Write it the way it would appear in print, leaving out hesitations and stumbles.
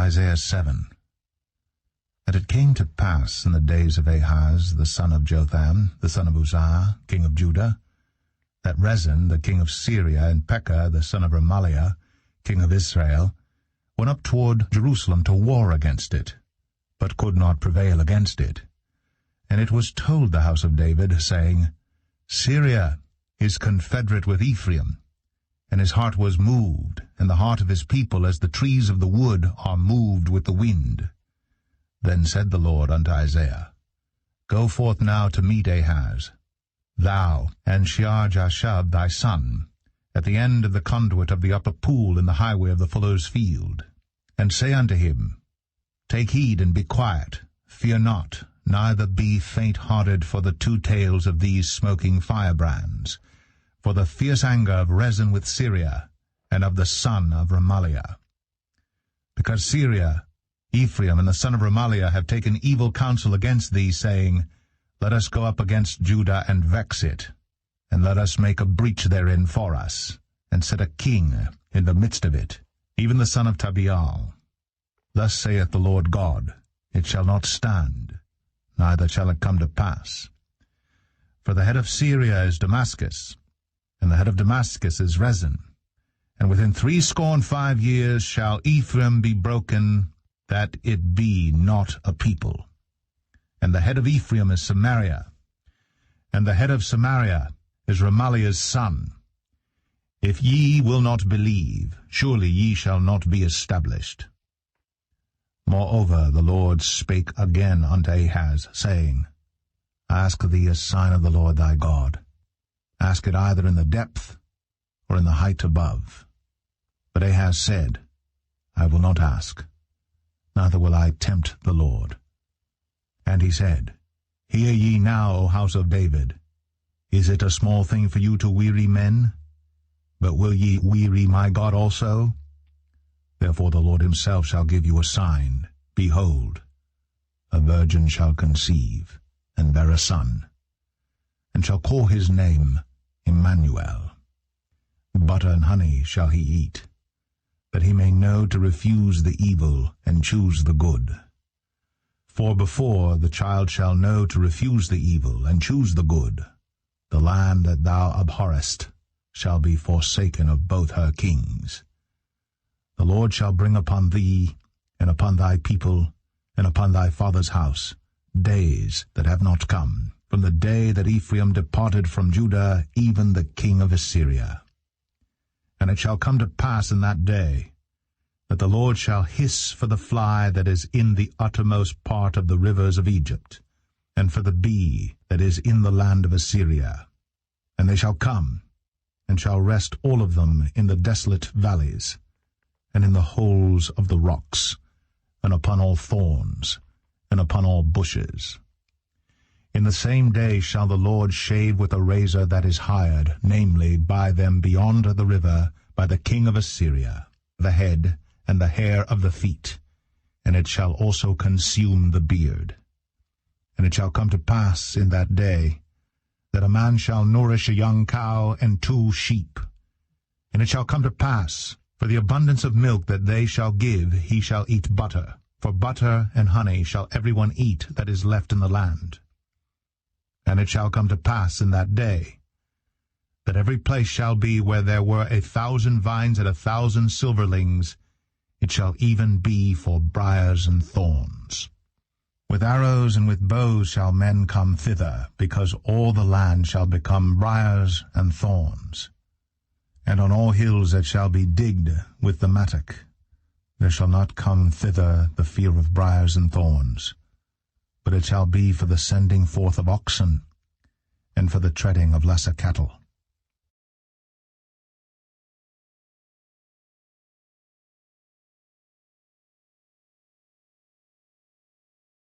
Isaiah 7. And it came to pass in the days of Ahaz, the son of Jotham, the son of Uzziah, king of Judah, that Rezin, the king of Syria, and Pekah, the son of Remaliah, king of Israel, went up toward Jerusalem to war against it, but could not prevail against it. And it was told the house of David, saying, Syria is confederate with Ephraim, and his heart was moved, and the heart of his people as the trees of the wood are moved with the wind. Then said the Lord unto Isaiah, Go forth now to meet Ahaz, thou and Shear-Jashub thy son, at the end of the conduit of the upper pool in the highway of the fuller's field, and say unto him, Take heed and be quiet, fear not, neither be faint-hearted for the two tails of these smoking firebrands, for the fierce anger of Rezin with Syria, and of the son of Remaliah. Because Syria, Ephraim, and the son of Remaliah have taken evil counsel against thee, saying, Let us go up against Judah and vex it, and let us make a breach therein for us, and set a king in the midst of it, even the son of Tabeal. Thus saith the Lord God, It shall not stand, neither shall it come to pass. For the head of Syria is Damascus, and the head of Damascus is Rezin. And within 65 years shall Ephraim be broken, that it be not a people. And the head of Ephraim is Samaria, and the head of Samaria is Remaliah's son. If ye will not believe, surely ye shall not be established. Moreover, the Lord spake again unto Ahaz, saying, Ask thee a sign of the Lord thy God. Ask it either in the depth or in the height above. But Ahaz said, I will not ask, neither will I tempt the Lord. And he said, Hear ye now, O house of David. Is it a small thing for you to weary men? But will ye weary my God also? Therefore the Lord himself shall give you a sign. Behold, a virgin shall conceive, and bear a son, and shall call his name Emmanuel. Butter and honey shall he eat, that he may know to refuse the evil and choose the good. For before the child shall know to refuse the evil and choose the good, the land that thou abhorrest shall be forsaken of both her kings. The Lord shall bring upon thee, and upon thy people, and upon thy father's house, days that have not come, from the day that Ephraim departed from Judah, even the king of Assyria. And it shall come to pass in that day, that the Lord shall hiss for the fly that is in the uttermost part of the rivers of Egypt, and for the bee that is in the land of Assyria. And they shall come, and shall rest all of them in the desolate valleys, and in the holes of the rocks, and upon all thorns, and upon all bushes. In the same day shall the Lord shave with a razor that is hired, namely, by them beyond the river, by the king of Assyria, the head and the hair of the feet, and it shall also consume the beard. And it shall come to pass in that day, that a man shall nourish a young cow and 2 sheep. And it shall come to pass, for the abundance of milk that they shall give, he shall eat butter. For butter and honey shall every one eat that is left in the land. And it shall come to pass in that day, that every place shall be where there were 1,000 vines and 1,000 silverlings, it shall even be for briars and thorns. With arrows and with bows shall men come thither, because all the land shall become briars and thorns. And on all hills that shall be digged with the mattock, there shall not come thither the fear of briars and thorns, but it shall be for the sending forth of oxen, and for the treading of lesser cattle.